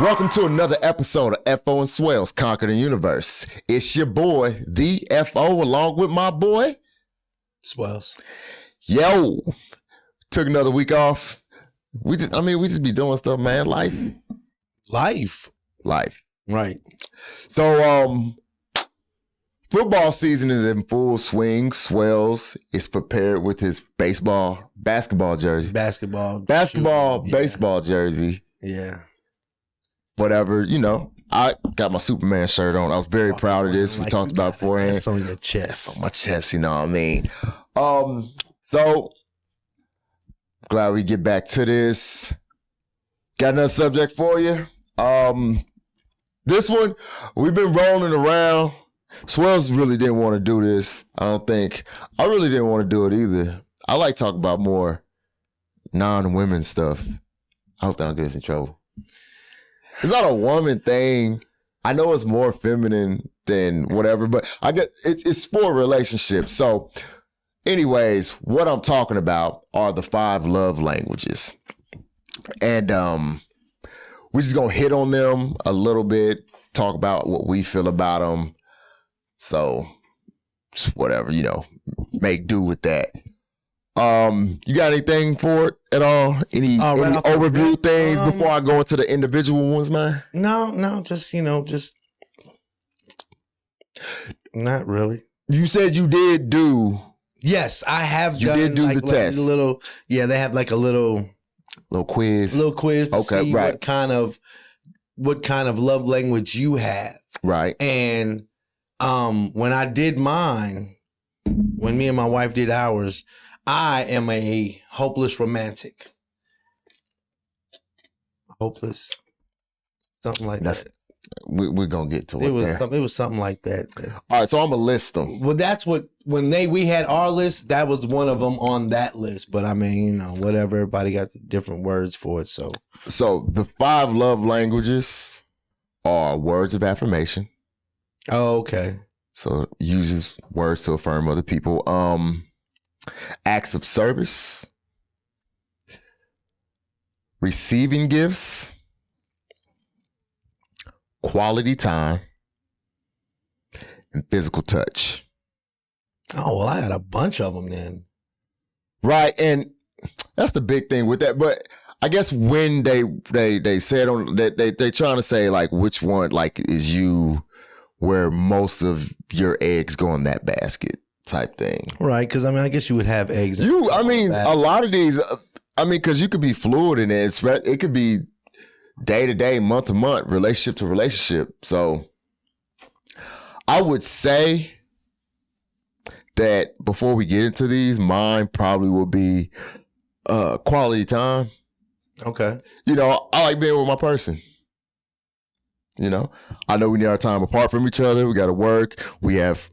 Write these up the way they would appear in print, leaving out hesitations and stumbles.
Welcome to another episode of FO and Swellz, Conquer the Universe. It's your boy, the FO, along with my boy, Swellz. Yo, took another week off. We just be doing stuff, man. Life. Right. So, football season is in full swing. Swellz is prepared with his basketball jersey. Baseball, baseball jersey. Yeah. Whatever, I got my Superman shirt on. I was very proud of this. We talked about it beforehand. It's on your chest. It's on my chest, you know what I mean? So glad we get back to this. Got another subject for you. This one, we've been rolling around. Swellz really didn't want to do this. I really didn't want to do it either. I like talking about more non-women stuff. I hope that don't get us in trouble. It's not a woman thing. I know it's more feminine than whatever, but I guess it's for relationships. So anyways, what I'm talking about are the 5 love languages. And we're just going to hit on them a little bit, talk about what we feel about them. So just whatever, make do with that. You got anything for it at all? Any overview things before I go into the individual ones, man? No, just not really. You said you did do. Yes, I have. You did do the test. They have like a little quiz. To see right. what kind of love language you have. Right. And when I did mine, when me and my wife did ours, I am a hopeless romantic. Hopeless. Something like that. We're going to get to it. It was something like that. All right, so I'm going to list them. Well, that's what, we had our list, that was one of them on that list. But I mean, whatever, everybody got different words for it. So the 5 love languages are words of affirmation. Oh, okay. So uses words to affirm other people. Acts of service, receiving gifts, quality time, and physical touch. Oh, well, I got a bunch of them then. Right, and that's the big thing with that. But I guess when they said on that they trying to say like which one like is you where most of your eggs go in that basket. Type thing. Right, because I guess you would have eggs. A lot of these, because you could be fluid in it. It could be day to day, month to month, relationship to relationship. So I would say that before we get into these, mine probably will be quality time. Okay. I like being with my person. I know we need our time apart from each other. We got to work. We have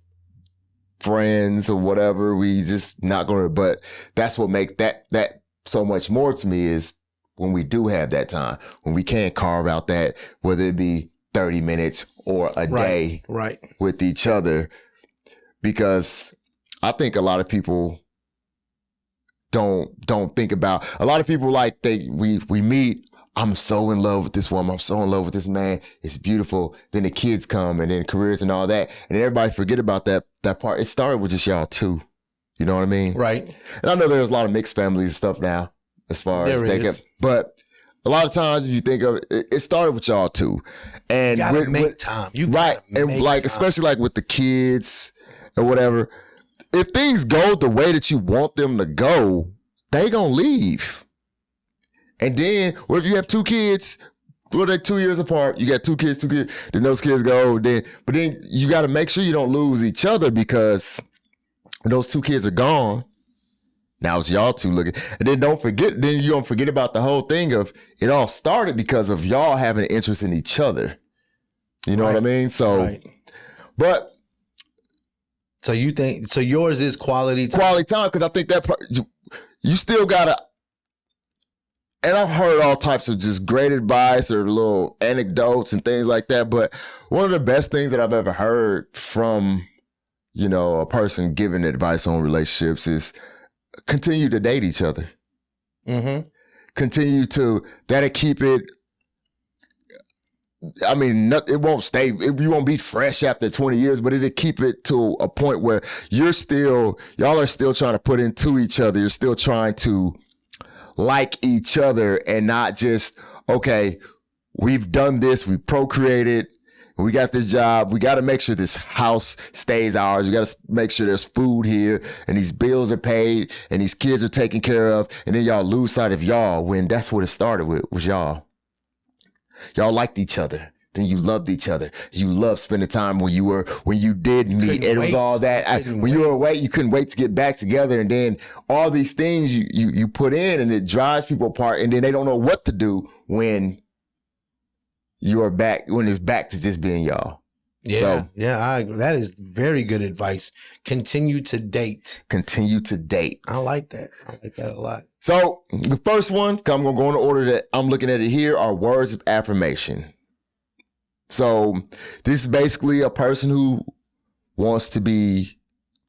friends or whatever, we just not gonna, but that's what makes that so much more to me is when we do have that time, when we can carve out that, whether it be 30 minutes or a day right. with each other, because I think a lot of people don't think about, a lot of people like we meet, I'm so in love with this woman. I'm so in love with this man. It's beautiful. Then the kids come and then careers and all that. And then everybody forget about that part. It started with just y'all two. You know what I mean? Right. And I know there's a lot of mixed families and stuff now as far as they get. But a lot of times if you think of it, it started with y'all two. And you gotta make time. You right. And like, time. Especially like with the kids or whatever, if things go the way that you want them to go, they gonna leave. And then, what if you have 2 kids? Well, they're 2 years apart. You got 2 kids. Then those kids go. But then you got to make sure you don't lose each other because when those 2 kids are gone, now it's y'all 2 looking. And then you don't forget about the whole thing of it all started because of y'all having an interest in each other. You know what I mean? So, right. But. So you think, so yours is quality time? Quality time, because I think that part, you still got to. And I've heard all types of just great advice or little anecdotes and things like that. But one of the best things that I've ever heard from, a person giving advice on relationships is continue to date each other. Mm-hmm. That'll keep it I mean, it won't stay. You won't be fresh after 20 years, but it'll keep it to a point where y'all are still trying to put into each other. You're still trying to like each other and not just, okay, we've done this, we procreated, we got this job, we got to make sure this house stays ours, we got to make sure there's food here and these bills are paid and these kids are taken care of, and then y'all lose sight of y'all when that's what it started with, was y'all. Y'all liked each other. Then you loved each other. You loved spending time when you did meet. It was all that. When you were away, you couldn't wait to get back together. And then all these things you put in, and it drives people apart. And then they don't know what to do when you are back, when it's back to just being y'all. Yeah. So, yeah. That is very good advice. Continue to date. Continue to date. I like that. I like that a lot. So the first one, I'm going to go in the order that I'm looking at it here, are words of affirmation. So this is basically a person who wants to be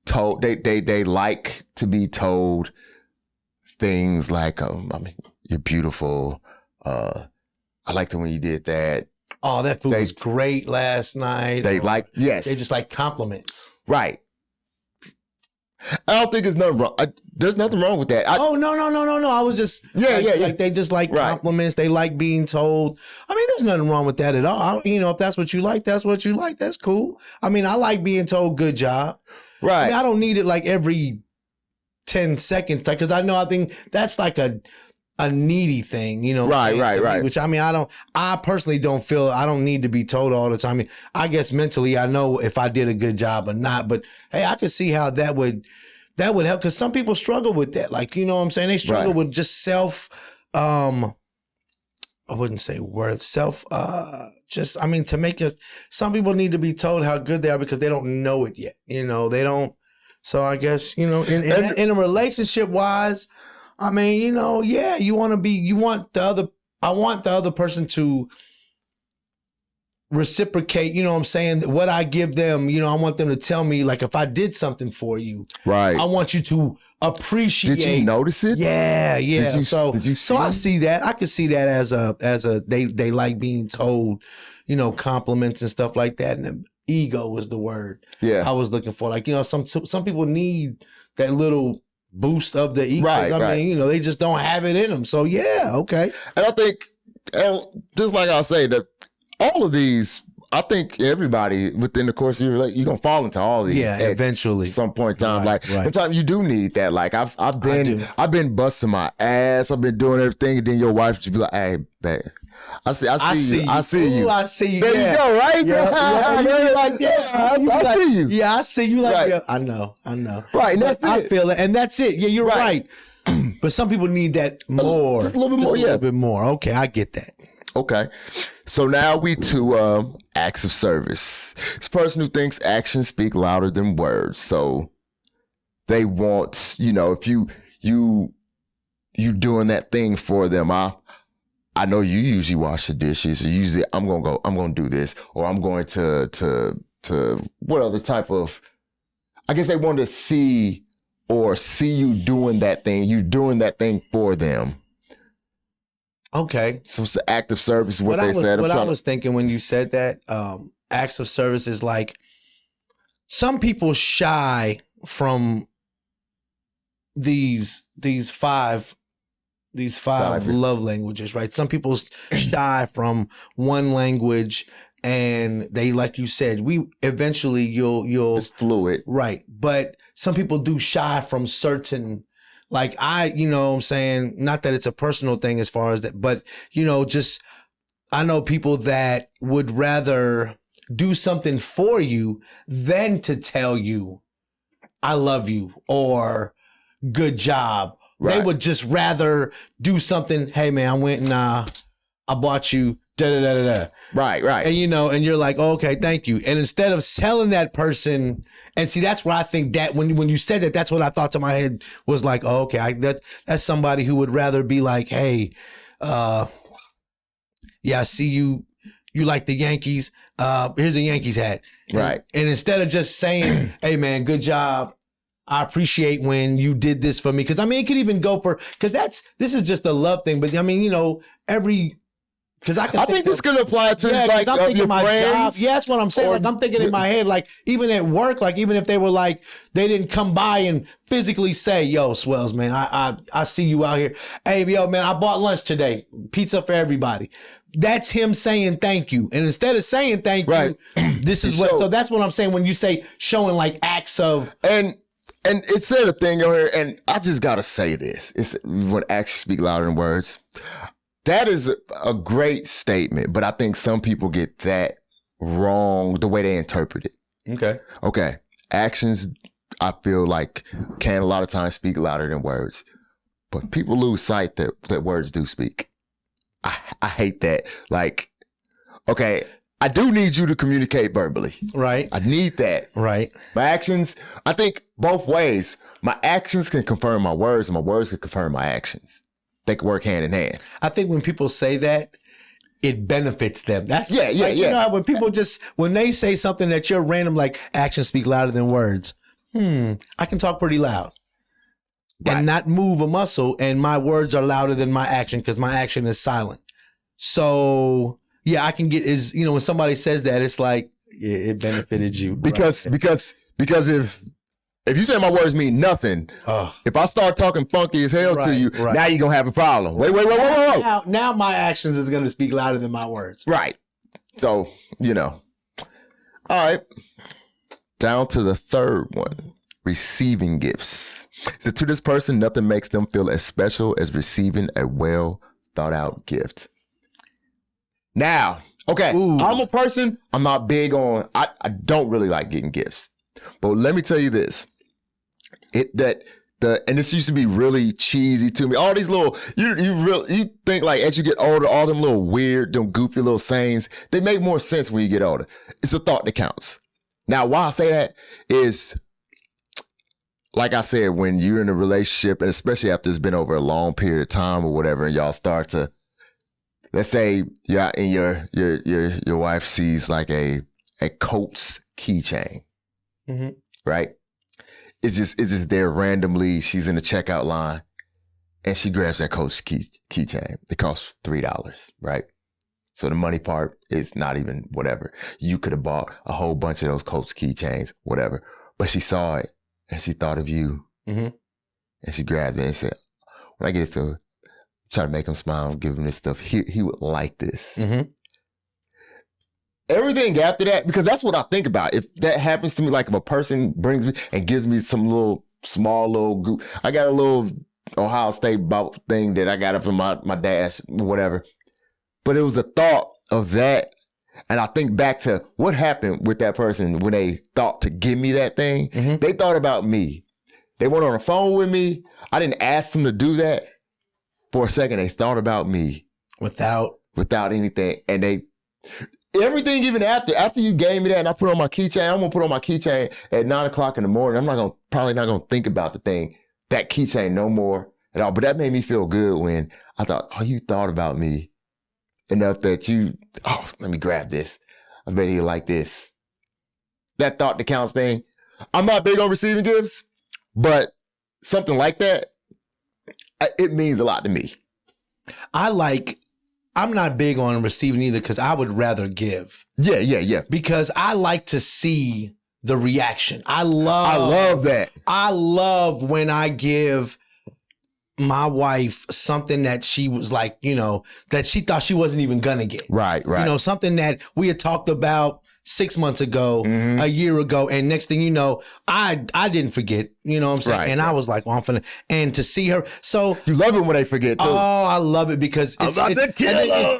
told, they like to be told things like, I mean, you're beautiful. I liked it when you did that. Oh, that food was great last night. Yes. They just like compliments. Right. I don't think there's nothing wrong. There's nothing wrong with that. No. I was just like they just like compliments. They like being told. I mean, there's nothing wrong with that at all. If that's what you like, that's what you like. That's cool. I mean, I like being told good job. Right. I mean, I don't need it like every 10 seconds, because I think that's like a needy thing, Right. Which I personally don't feel, I don't need to be told all the time. I mean, I guess mentally I know if I did a good job or not, but hey, I can see how that would help, because some people struggle with that. Like, you know what I'm saying? They struggle with just I wouldn't say worth, to make us, some people need to be told how good they are because they don't know it yet. They don't. So I guess, in a relationship wise, I mean, you want the other person to reciprocate, you know what I'm saying? What I give them, I want them to tell me, like, if I did something for you, right? I want you to appreciate. Did you notice it? Yeah. Did you see I see that. I can see that as a they like being told, compliments and stuff like that. And ego was the word I was looking for. Like, some people need that little boost of the ego. I mean, they just don't have it in them. So yeah, okay. And I think, just like I say, that all of these, I think everybody within the course of your life, you're gonna fall into all of these. Yeah, eventually. At some point in time. Sometimes you do need that. Like I've been busting my ass. I've been doing everything, and then your wife should be like, "Hey, babe, I see you. Ooh, I see you. There you go, right? Yeah. Like, I see you. Yeah, I see you. Like, I know. Right, and that's it. I feel it, and that's it. Yeah, you're right. But some people need that more. Just a little bit more, a little bit more. Okay, I get that. Okay. So now we to acts of service. It's a person who thinks actions speak louder than words. So they want, if you doing that thing for them. I know you usually wash the dishes, or usually I'm gonna do this, or I'm going to what other type of, I guess they want to see you doing that thing. You doing that thing for them. Okay. So it's the act of service, what they said. I was thinking when you said that, acts of service is like, some people shy from these five love languages, right? Some people shy from one language, and they, like you said, you'll it's fluid, right? But some people do shy from certain. Like you know what I'm saying? Not that it's a personal thing as far as that, but, I know people that would rather do something for you than to tell you, I love you, or good job. Right. They would just rather do something. Hey man, I went and I bought you da-da-da-da-da. Right. And and you're like, oh, okay, thank you. And instead of selling that person, and see, that's where I think that when you said that, that's what I thought to my head was like, oh, okay, that's somebody who would rather be like, hey, I see you like the Yankees. Here's a Yankees hat. Right. And instead of just saying, hey man, good job, I appreciate when you did this for me. Cause I mean, it could even go for, cause this is just a love thing. But I mean, every Because I think this can apply to like I'm thinking your my friends. job. Yeah, that's what I'm saying. Like I'm thinking in my head, like even at work, like even if they were like they didn't come by and physically say, "Yo, Swellz, man, I see you out here. Hey, yo, man, I bought lunch today. Pizza for everybody." That's him saying thank you. And instead of saying thank you, this is what. So that's what I'm saying when you say showing like acts of and it said a thing over here, and I just gotta say this: it's when actions speak louder than words. That is a great statement, but I think some people get that wrong the way they interpret it. Okay. Actions, I feel like, can a lot of times speak louder than words, but people lose sight that words do speak. I hate that. Like, okay, I do need you to communicate verbally. Right. I need that. Right. My actions, I think both ways. My actions can confirm my words, and my words can confirm my actions. They can work hand in hand. I think when people say that, it benefits them. That's yeah. You know, when people when they say something that you're random, like actions speak louder than words. I can talk pretty loud and not move a muscle, and my words are louder than my action because my action is silent. So yeah, I can get when somebody says that, it's like it benefited you because if you say my words mean nothing, if I start talking funky as hell to you, now you're going to have a problem. Wait. Now my actions is going to speak louder than my words. Right. So, All right. Down to the third one, receiving gifts. So to this person, nothing makes them feel as special as receiving a well thought out gift. Now, okay, I'm a person, I'm not big on, I don't really like getting gifts. But let me tell you this. And this used to be really cheesy to me. All these little, you think like as you get older, all them little weird, them goofy little sayings, they make more sense when you get older. It's the thought that counts. Now, why I say that is, like I said, when you're in a relationship, and especially after it's been over a long period of time or whatever, and y'all start to, let's say, your wife sees like a Coats keychain, right? It's just there randomly. She's in the checkout line and she grabs that Coach keychain. It costs $3, right? So the money part is not even whatever. You could have bought a whole bunch of those Coach keychains, whatever. But she saw it and she thought of you. And she grabbed it and said, when I get this to her, try to make him smile, give him this stuff. He would like this. Everything after that, because that's what I think about. If that happens to me, like if a person brings me and gives me some small little group, I got a little Ohio State thing that I got it from my dad's, whatever. But it was the thought of that. And I think back to what happened with that person when they thought to give me that thing. They thought about me. They went on the phone with me. I didn't ask them to do that. For a second, they thought about me. Without anything. And everything even after you gave me that and I put on my keychain, I'm going to put on my keychain at 9:00 in the morning. I'm probably not going to think about that keychain no more at all. But that made me feel good when I thought, you thought about me enough that let me grab this. I bet he'll like this. That thought that counts thing. I'm not big on receiving gifts, but something like that, it means a lot to me. I'm not big on receiving either because I would rather give. Yeah. Because I like to see the reaction. I love that. I love when I give my wife something that she was like, that she thought she wasn't even gonna get. Right. Something that we had talked about 6 months ago, a year ago, and next thing you know, I didn't forget. You know what I'm saying? Right, and I was like, well, I'm finna, and to see her. So you love it when they forget too. Oh, I love it because it's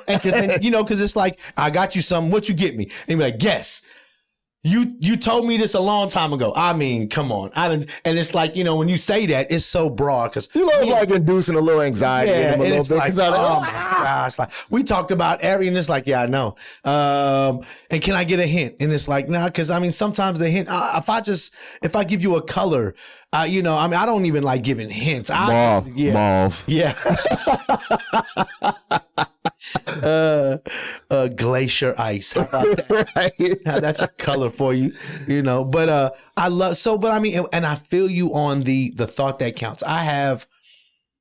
because it's like, I got you something. What you get me? And you're like, guess. You told me this a long time ago. I mean, come on. And it's like, when you say that, it's so broad because you love like inducing a little anxiety in them a little bit. Like, oh my gosh, like we talked about and it's like, yeah, I know. And can I get a hint? And it's like, nah, because I mean, sometimes the hint, if I give you a color, I don't even like giving hints. Mauve. Yeah. Glacier ice. How about that? Right. That's a color for you, but and I feel you on the thought that counts. I have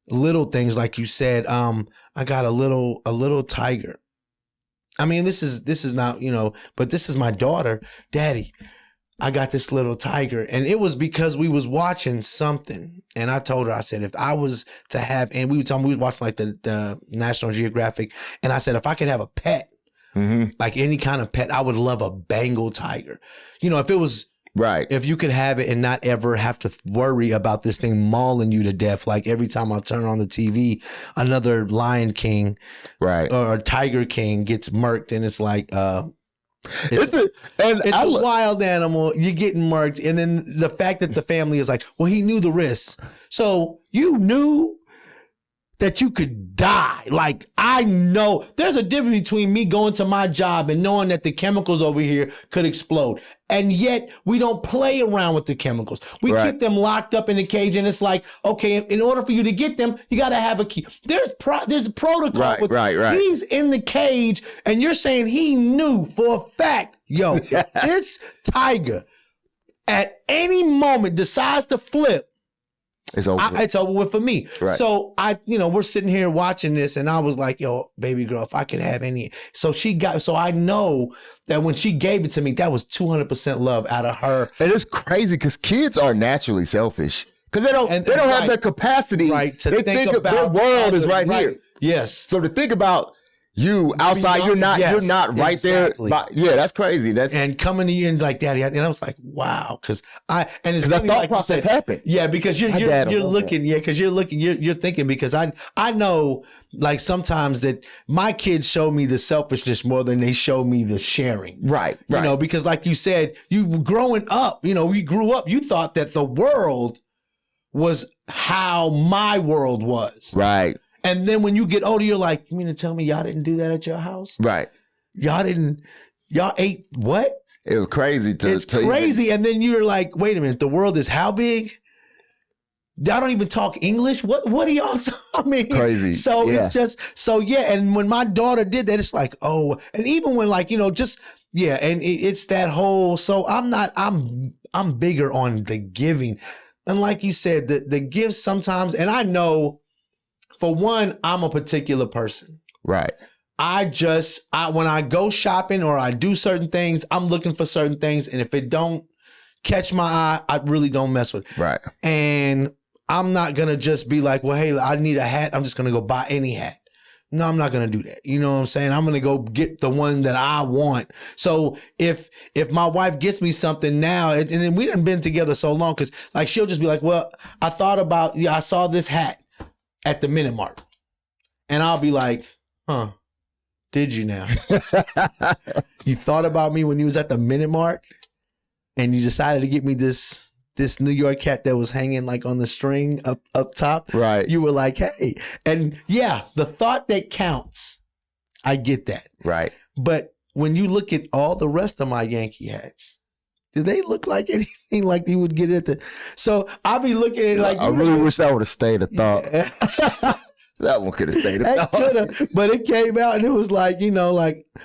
little things like you said. I got a little tiger I mean, this is not, but this is my daughter. Daddy, I got this little tiger. And it was because we was watching something. And I told her, I said, if I was to have, and we was watching like the National Geographic. And I said, if I could have a pet, like any kind of pet, I would love a Bengal tiger. If it was, right. If you could have it and not ever have to worry about this thing mauling you to death, like every time I turn on the TV, another Lion King, right, or a Tiger King gets murked, and it's like, it's a wild animal. You're getting murked, and then the fact that the family is like, well, he knew the risks, so you knew that you could die. Like, I know there's a difference between me going to my job and knowing that the chemicals over here could explode. And yet we don't play around with the chemicals. We keep them locked up in the cage. And it's like, okay, in order for you to get them, you got to have a key. There's a protocol. Right. He's in the cage and you're saying he knew for a fact, yo, if this tiger at any moment decides to flip, it's over. It's over with for me. Right. So we're sitting here watching this, and I was like, "Yo, baby girl, if I could have any." So I know that when she gave it to me, that was 200% love out of her. And it's crazy because kids are naturally selfish because they don't have the capacity. Right. To they think about their world is right here. Yes. So to think about you outside, you're not right there. That's crazy. And coming to you and like, Daddy, and I was like, wow, because that thought process happened. Yeah, because you're looking, you're thinking, because I know, like, sometimes that my kids show me the selfishness more than they show me the sharing. Right. Because like you said, you growing up, we grew up, you thought that the world was how my world was. Right. And then when you get older, you're like, you mean to tell me y'all didn't do that at your house? Right. Y'all ate what? It was crazy. It's crazy. And then you're like, wait a minute, the world is how big? Y'all don't even talk English? What are y'all? I mean, crazy. So it's just, and when my daughter did that, it's like, oh, and even when like, and it's that whole, so I'm bigger on the giving. And like you said, the gifts sometimes, and I know, for one, I'm a particular person. Right. When I go shopping or I do certain things, I'm looking for certain things. And if it don't catch my eye, I really don't mess with it. Right. And I'm not going to just be like, well, hey, I need a hat. I'm just going to go buy any hat. No, I'm not going to do that. You know what I'm saying? I'm going to go get the one that I want. So if my wife gets me something now, and then we done been together so long, because like she'll just be like, well, I saw this hat at the minute mark. And I'll be like, did you now? You thought about me when you was at the minute mark and you decided to get me this New York hat that was hanging like on the string up top. Right. You were like, hey. And yeah, the thought that counts. I get that. Right. But when you look at all the rest of my Yankee hats, do they look like anything like you would get at the? So I'll be looking at it like. I really wish that would have stayed a thought. Yeah. That one could have stayed a thought. But it came out and it was like,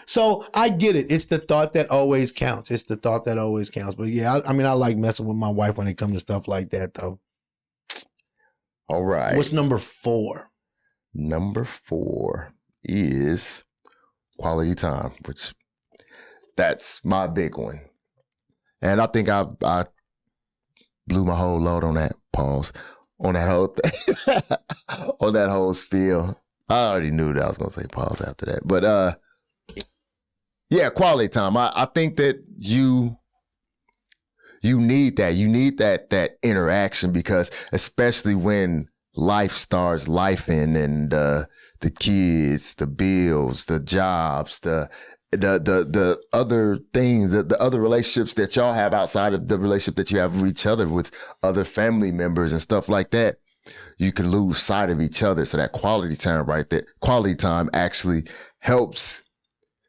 so I get it. It's the thought that always counts. But yeah, I like messing with my wife when it comes to stuff like that, though. All right. What's number 4? Number 4 is quality time, which that's my big one. And I think I blew my whole load on that, pause, on that whole thing, on that whole spiel. I already knew that I was going to say pause after that. But yeah, quality time. I think that you need that. You need that interaction, because especially when life starts lifing and the kids, the bills, the jobs, the other things, the other relationships that y'all have outside of the relationship that you have with each other, with other family members and stuff like that, you can lose sight of each other. So that quality time actually helps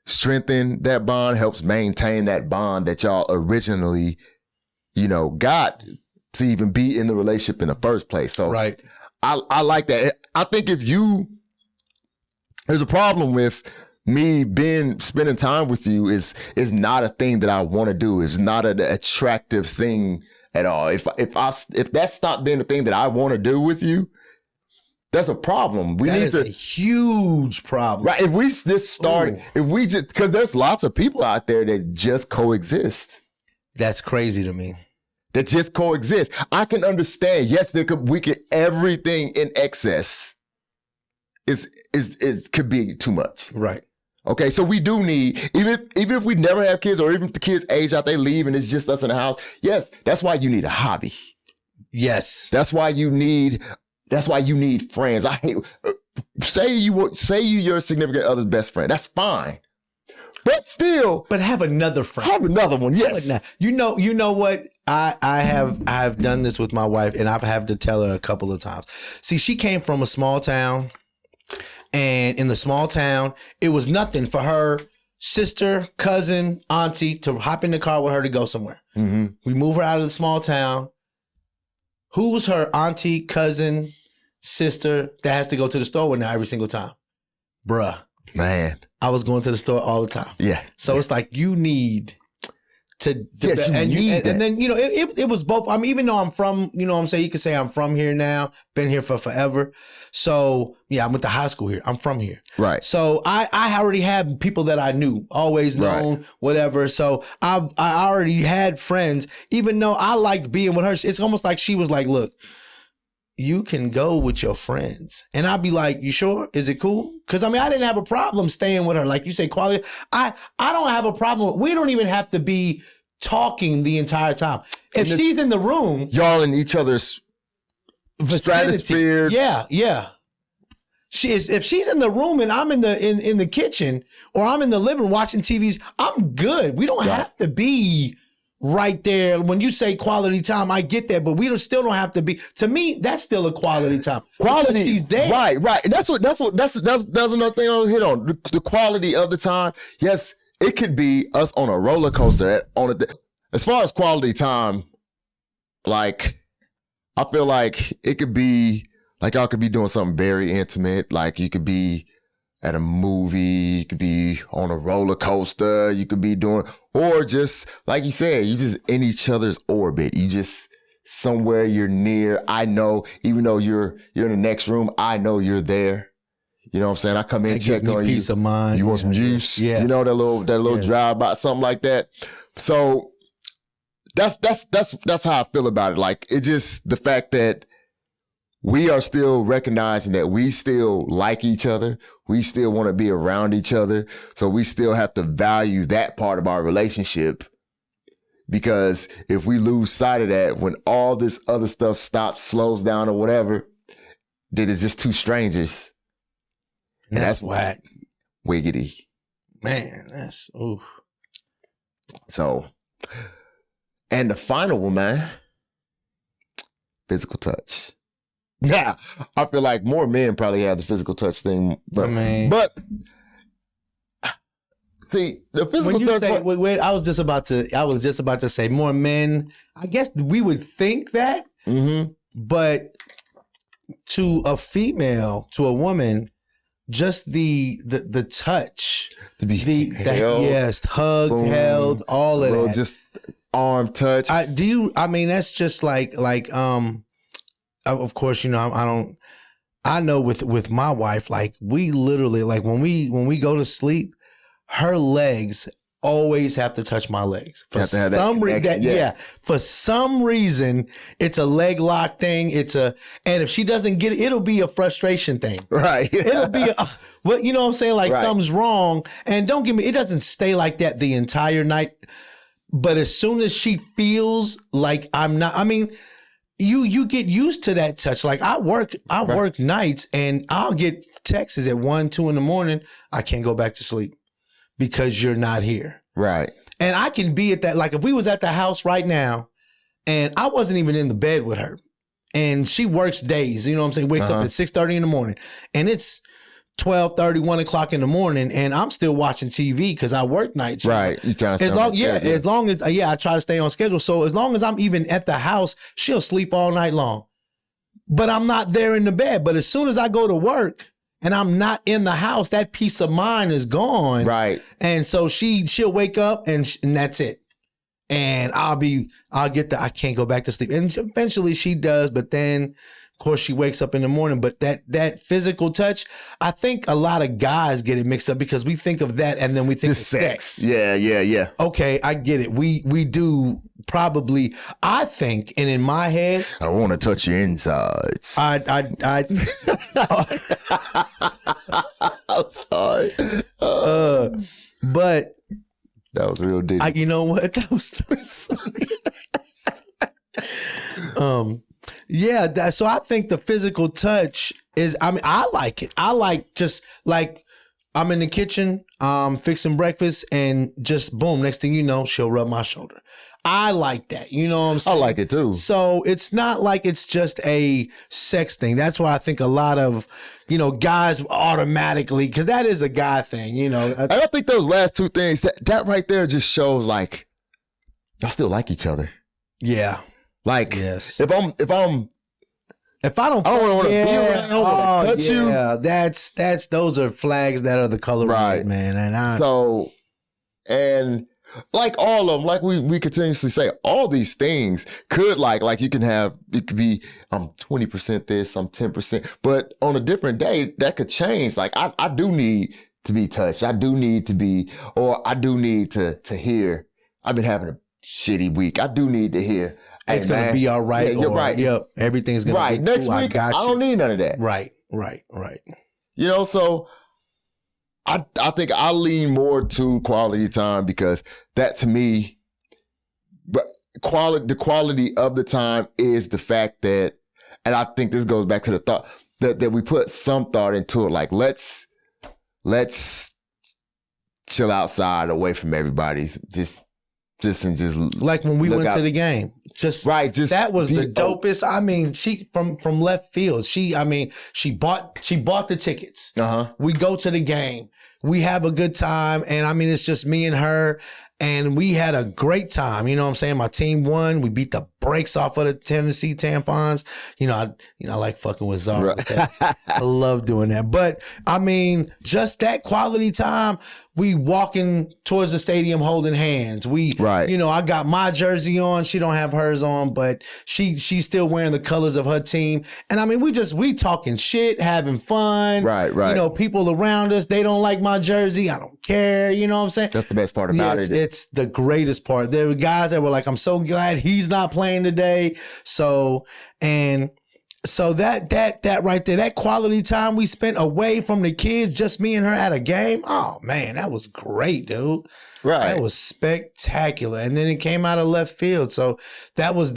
strengthen that bond, helps maintain that bond that y'all originally, got to even be in the relationship in the first place. So right. I like that. I think there's a problem with me spending time with you is not a thing that I want to do. It's not an attractive thing at all. If that stopped being the thing that I want to do with you, That's a problem. We That need is a huge problem. right. If we just start, because there's lots of people out there that just coexist. That's crazy to me. That just coexist. I can understand. Yes, everything in excess is could be too much. Right. Okay, so we do need, even if we never have kids, or even if the kids age out, they leave and it's just us in the house. Yes, that's why you need a hobby. Yes. That's why you need friends. I hate say you your significant other's best friend. That's fine. But still, have another friend. Have another one, yes. You know what? I've done this with my wife, and I've had to tell her a couple of times. See, she came from a small town, and in the small town, it was nothing for her sister, cousin, auntie to hop in the car with her to go somewhere. Mm-hmm. We move her out of the small town. Who was her auntie, cousin, sister that has to go to the store with her every single time? Bruh. Man. I was going to the store all the time. Yeah. So it's like you need to and then it was both. I mean, even though I'm from, you know what I'm saying, you could say I'm from here now, been here for forever. So yeah, I went to high school here. I'm from here. Right. So I already had people that I knew, always known, whatever. So I already had friends, even though I liked being with her. It's almost like she was like, look, you can go with your friends. And I'd be like, you sure? Is it cool? Because I mean, I didn't have a problem staying with her. Like you say, quality. I don't have a problem. We don't even have to be talking the entire time. If she's in the room. Y'all in each other's stratosphere. Yeah. If she's in the room and I'm in the kitchen, or I'm in the living room watching TVs, I'm good. We don't have to be right there. When you say quality time, I get that, but we still don't have to be. To me, that's still a quality time. Quality, she's there, right, and that's another thing I'll hit on. The quality of the time. Yes, it could be us on a roller coaster. As far as quality time, like I feel like it could be like y'all could be doing something very intimate. Like you could be at a movie, you could be on a roller coaster, you could be doing, or just like you said, you just in each other's orbit. You just somewhere you're near. I know, even though you're in the next room, I know you're there. You know what I'm saying? I come in, check on you. Peace of mind. You want some juice? Yeah. You know, that little drive by, something like that. So that's how I feel about it. Like, it just the fact that we are still recognizing that we still like each other. We still want to be around each other. So we still have to value that part of our relationship. Because if we lose sight of that, when all this other stuff stops, slows down or whatever, then it's just two strangers. And that's whack. Wiggity. Man, that's, ooh. So, and the final one, man, physical touch. Yeah, I feel like more men probably have the physical touch thing, but see the physical touch. Wait, I was just about to say more men. I guess we would think that, but to a female, to a woman, just the touch, to be held, hugged, boom, held, all of that, just arm touch. I mean, that's just like. Of course, you know, I know with my wife, like we literally, like when we go to sleep, her legs always have to touch my legs. For some reason, for some reason, it's a leg lock thing. And if she doesn't get it, it'll be a frustration thing. Right. It'll be, you know what I'm saying? Like something's wrong. And don't get me, it doesn't stay like that the entire night. But as soon as she feels like I'm not, I mean, you get used to that touch. Like I work nights and I'll get texts at 1, 2 in the morning. I can't go back to sleep because you're not here. Right. And I can be at that. Like if we was at the house right now and I wasn't even in the bed with her and she works days, you know what I'm saying? Wakes up at 6:30 in the morning and it's 12:30, 1 o'clock in the morning, and I'm still watching TV because I work nights. Right. You kind of as long as I try to stay on schedule. So as long as I'm even at the house, she'll sleep all night long. But I'm not there in the bed. But as soon as I go to work and I'm not in the house, that peace of mind is gone. Right. And so she'll wake up and that's it. And I can't go back to sleep. And eventually she does, but then of course, she wakes up in the morning. But that physical touch, I think a lot of guys get it mixed up because we think of that and then we think of sex. Yeah. Okay, I get it. We do probably. I think, and in my head, I want to touch your insides. I I'm sorry. but That was real deep. you know what? That was yeah. So I think the physical touch is. I mean, I like it. I like just like I'm in the kitchen, fixing breakfast, and just boom. Next thing you know, she'll rub my shoulder. I like that. You know what I'm saying? I like it too. So it's not like it's just a sex thing. That's why I think a lot of, guys automatically, because that is a guy thing, And I think those last two things, that right there just shows like y'all still like each other. Yeah. Like Yes. if I don't want to be around, I don't want to touch you. Yeah, that's those are flags that are the color Right. red, man. And like all of them, like we continuously say, all these things could like you can have, it could be, I'm 20% this, I'm 10%, but on a different day, that could change. Like I do need to be touched. I do need to be, or I do need to hear, I've been having a shitty week. I do need to hear, hey, it's going to be all right. Yeah, you're right. Yep. Everything's going to be next cool. week, I got you. I don't need none of that. Right. So I think I lean more to quality time because that to me, but the quality of the time is the fact that, and I think this goes back to the thought that we put some thought into it. Like let's chill outside away from everybody. Just like when we went out to the game. Just that was the dopest. I mean, she from left field. She bought the tickets. We go to the game. We have a good time, and I mean, it's just me and her, and we had a great time. You know what I'm saying? My team won. We beat the brakes off of the Tennessee Tampons. I like fucking with Zara. Right. I love doing that. But I mean, just that quality time. We walking towards the stadium holding hands. I got my jersey on. She don't have hers on, but she's still wearing the colors of her team. And I mean, we talking shit, having fun. Right. People around us, they don't like my jersey. I don't care. You know what I'm saying? That's the best part about it. It's the greatest part. There were guys that were like, I'm so glad he's not playing today. So that right there, that quality time we spent away from the kids, just me and her at a game. Oh man, that was great, dude. Right. That was spectacular. And then it came out of left field. So that was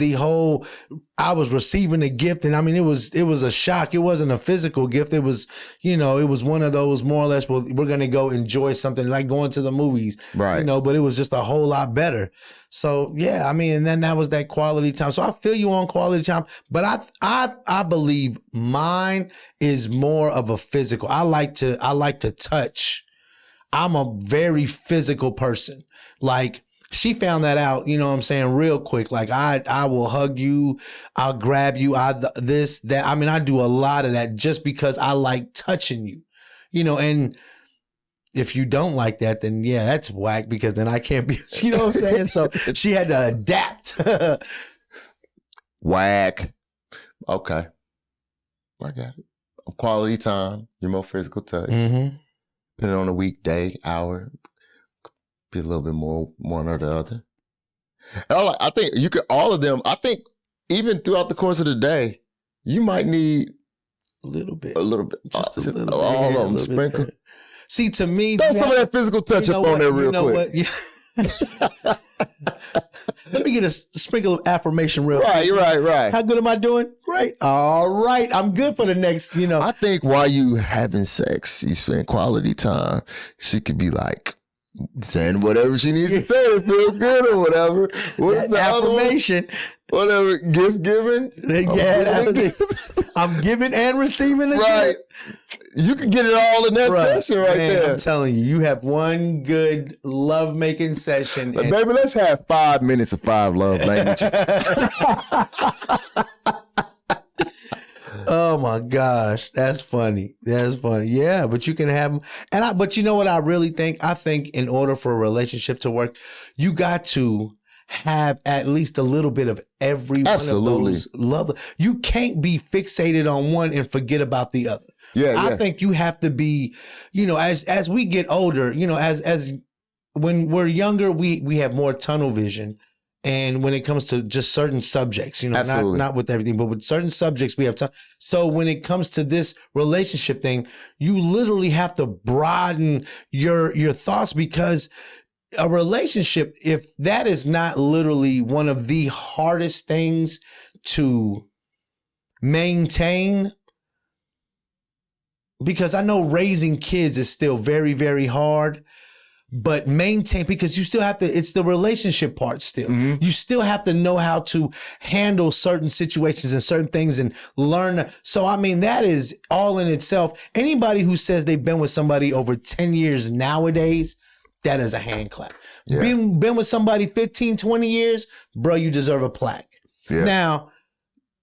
I was receiving a gift, and I mean, it was a shock. It wasn't a physical gift. It was, it was one of those more or less, well, we're going to go enjoy something like going to the movies, right? But it was just a whole lot better. So yeah, I mean, and then that was that quality time. So I feel you on quality time, but I believe mine is more of a physical. I like to touch. I'm a very physical person. Like she found that out, you know what I'm saying, real quick. Like I will hug you, I'll grab you, this, that. I mean, I do a lot of that just because I like touching you, and if you don't like that, then yeah, that's whack because then I can't be, you know what I'm saying? So she had to adapt. Whack. Okay. I got it. Quality time, your more physical touch. Mm-hmm. Depending on the weekday, hour, be a little bit more one or the other. And I think you could, all of them, I think even throughout the course of the day, you might need a little bit. Just a little bit. All of them, sprinkle. See, to me, throw some of that physical touch up on there real quick. Let me get a sprinkle of affirmation real quick. Right. How good am I doing? Great. All right. I'm good for the next, I think while you having sex, you spend quality time, she could be like saying whatever she needs to say to feel good or whatever. What's the affirmation? Whatever. Gift giving? Yeah. I'm giving and receiving again. Right. You can get it all in that session right there. I'm telling you, you have one good love-making session. Baby, let's have 5 minutes of 5 love languages. Oh my gosh, that's funny. Yeah, but you can have them. But you know what I really think? I think in order for a relationship to work, you got to have at least a little bit of every Absolutely. one of those love. You can't be fixated on one and forget about the other. I think you have to be, as we get older, as when we're younger, we have more tunnel vision. And when it comes to just certain subjects, not with everything, but with certain subjects, we have time. So when it comes to this relationship thing, you literally have to broaden your thoughts, because a relationship, if that is not literally one of the hardest things to maintain, because I know raising kids is still very, very hard. But maintain, because you still have to, it's the relationship part still. Mm-hmm. You still have to know how to handle certain situations and certain things and learn. So, I mean, that is all in itself. Anybody who says they've been with somebody over 10 years nowadays, that is a hand clap. Yeah. Been with somebody 15, 20 years, bro, you deserve a plaque. Yeah. Now,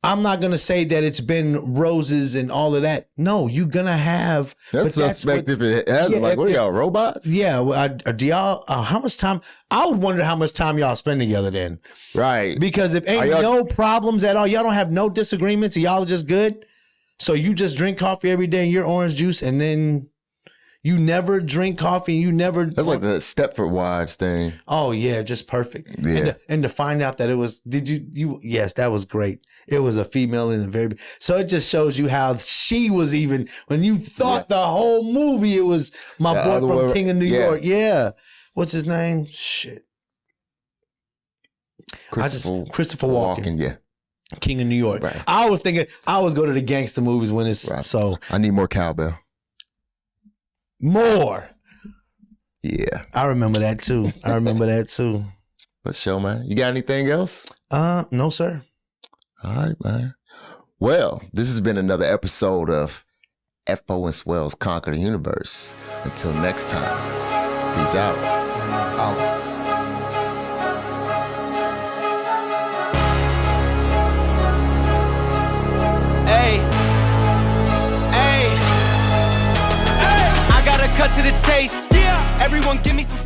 I'm not going to say that it's been roses and all of that. No, you're going to have. That's suspect if it has. What are y'all, robots? Yeah. Do y'all, how much time? I would wonder how much time y'all spend together then. Right. Because if ain't no problems at all, y'all don't have no disagreements, y'all are just good. So you just drink coffee every day and your orange juice, and then you never drink coffee and you never. That's like the Stepford Wives thing. Oh, yeah. Just perfect. Yeah. And to find out that it was, yes, that was great. It was a female in the very, so it just shows you how she was even, when you thought the whole movie, it was my boy from King of New York. Yeah. What's his name? Shit. Christopher Walken. Yeah. King of New York. Right. I was thinking, I always go to the gangster movies when it's so. I need more cowbell. More. Yeah. I remember that too. But show, man. You got anything else? No, sir. All right, man. Well, this has been another episode of FO and Swellz Conquer the Universe. Until next time, peace out. Hey, I gotta cut to the chase. Yeah, everyone give me some